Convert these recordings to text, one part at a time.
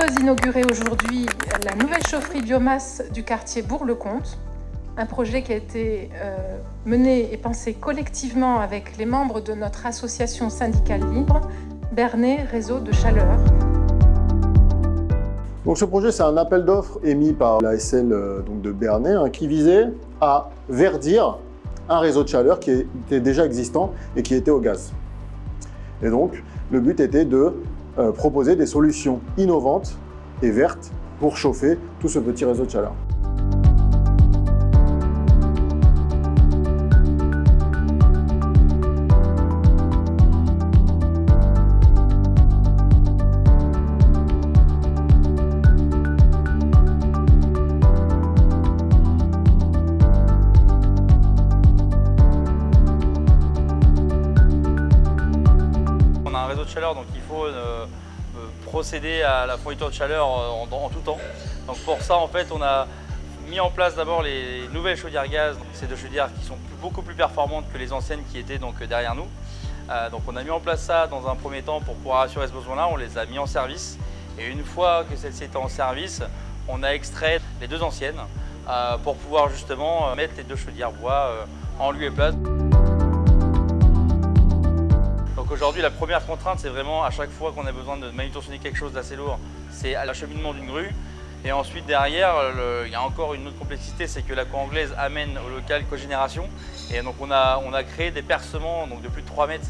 heureuse d'inaugurer aujourd'hui la nouvelle chaufferie biomasse du quartier Bourg-le-Comte, un projet qui a été mené et pensé collectivement avec les membres de notre association syndicale libre, Bernay Réseau de Chaleur. Donc ce projet, c'est un appel d'offres émis par la SL de Bernay qui visait à verdir un réseau de chaleur qui était déjà existant et qui était au gaz. Et donc, le but était de proposer des solutions innovantes et vertes pour chauffer tout ce petit réseau de chaleur. Un réseau de chaleur, donc il faut procéder à la fourniture de chaleur en tout temps. Donc pour ça, en fait, on a mis en place d'abord les nouvelles chaudières gaz. C'est deux chaudières qui sont beaucoup plus performantes que les anciennes qui étaient donc derrière nous. Donc on a mis en place ça dans un premier temps pour pouvoir assurer ce besoin-là. On les a mis en service et une fois que celles-ci étaient en service, on a extrait les deux anciennes pour pouvoir justement mettre les deux chaudières bois en lieu et place. Donc aujourd'hui, la première contrainte, c'est vraiment à chaque fois qu'on a besoin de manutentionner quelque chose d'assez lourd, c'est l'acheminement d'une grue. Et ensuite, derrière, il y a encore une autre complexité, c'est que la cour anglaise amène au local cogénération. Et donc on a créé des percements donc de plus de 3 mètres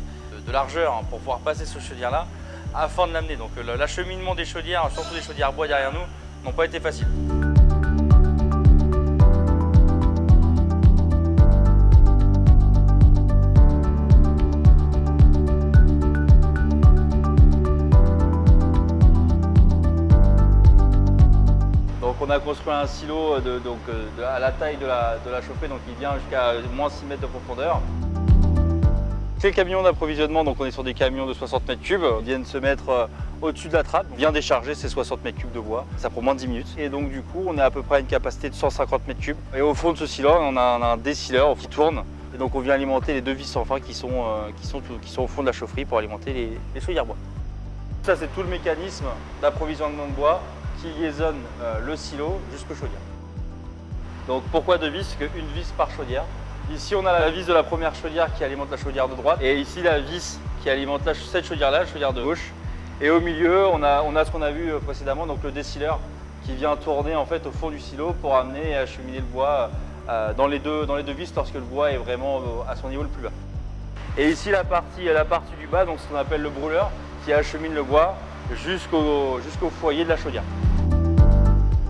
de largeur pour pouvoir passer ce chaudière-là afin de l'amener. Donc l'acheminement des chaudières, surtout des chaudières bois derrière nous, n'ont pas été faciles. On a construit un silo à la taille de la chauffée, donc il vient jusqu'à moins 6 mètres de profondeur. C'est le camion d'approvisionnement, donc on est sur des camions de 60 mètres cubes. Ils viennent se mettre au-dessus de la trappe, on vient décharger ces 60 mètres cubes de bois. Ça prend moins de 10 minutes. Et donc du coup, on a à peu près une capacité de 150 mètres cubes. Et au fond de ce silo, on a un décileur qui tourne. Et donc on vient alimenter les deux vis sans fin qui sont au fond de la chaufferie pour alimenter les chaudières bois. Ça, c'est tout le mécanisme d'approvisionnement de bois qui liaisonne le silo jusqu'aux chaudières. Donc pourquoi deux vis? Parce qu'une vis par chaudière. Ici on a la vis de la première chaudière qui alimente la chaudière de droite et ici la vis qui alimente cette chaudière-là, la chaudière de gauche. Et au milieu on a ce qu'on a vu précédemment, donc le décileur qui vient tourner en fait au fond du silo pour amener et acheminer le bois dans les deux vis lorsque le bois est vraiment à son niveau le plus bas. Et ici la partie du bas, donc ce qu'on appelle le brûleur, qui achemine le bois jusqu'au foyer de la chaudière.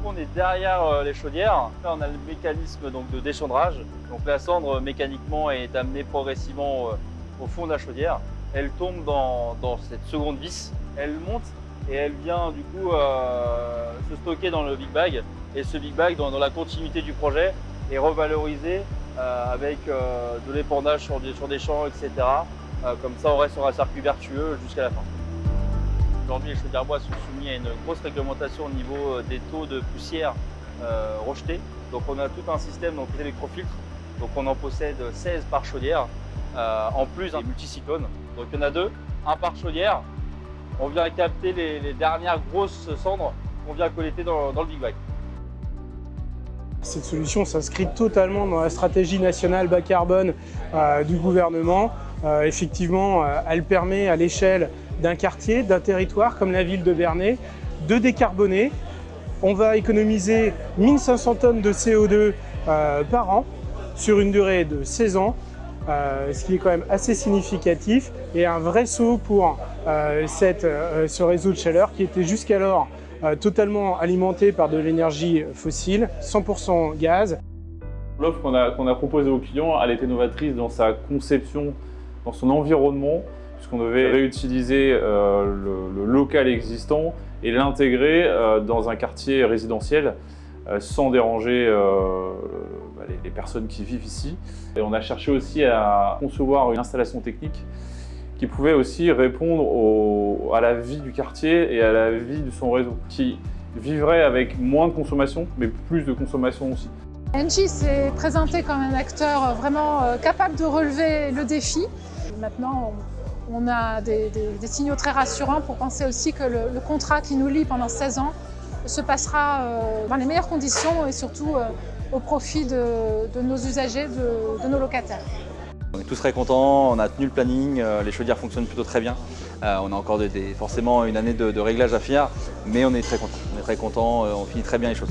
On est derrière les chaudières. Là, on a le mécanisme donc, de déchandrage. Donc la cendre mécaniquement est amenée progressivement au fond de la chaudière. Elle tombe dans cette seconde vis. Elle monte et elle vient du coup se stocker dans le big bag. Et ce big bag, dans la continuité du projet, est revalorisé avec de l'épandage sur des champs, etc. Comme ça, on reste sur un circuit vertueux jusqu'à la fin. Aujourd'hui, les chaudières bois sont soumis à une grosse réglementation au niveau des taux de poussière rejetés. Donc on a tout un système d'électrofiltres. Donc on en possède 16 par chaudière, en plus des multicyclones. Donc il y en a 2, un par chaudière. On vient capter les dernières grosses cendres qu'on vient collecter dans le Big Bag. Cette solution s'inscrit totalement dans la stratégie nationale bas carbone du gouvernement. Effectivement, elle permet à l'échelle d'un quartier, d'un territoire comme la ville de Bernay, de décarboner. On va économiser 1500 tonnes de CO2 par an sur une durée de 16 ans, ce qui est quand même assez significatif et un vrai saut pour ce réseau de chaleur qui était jusqu'alors totalement alimenté par de l'énergie fossile, 100% gaz. L'offre qu'on a proposée aux clients, elle était novatrice dans sa conception, dans son environnement, puisqu'on devait réutiliser le local existant et l'intégrer dans un quartier résidentiel sans déranger les personnes qui vivent ici. Et on a cherché aussi à concevoir une installation technique qui pouvait aussi répondre à la vie du quartier et à la vie de son réseau, qui vivrait avec moins de consommation, mais plus de consommation aussi. Engie s'est présenté comme un acteur vraiment capable de relever le défi. Maintenant, On a des signaux très rassurants pour penser aussi que le contrat qui nous lie pendant 16 ans se passera dans les meilleures conditions et surtout au profit de nos usagers, de nos locataires. On est tous très contents, on a tenu le planning, les chaudières fonctionnent plutôt très bien. On a encore forcément une année de réglage à finir, mais on est très contents. On finit très bien les choses.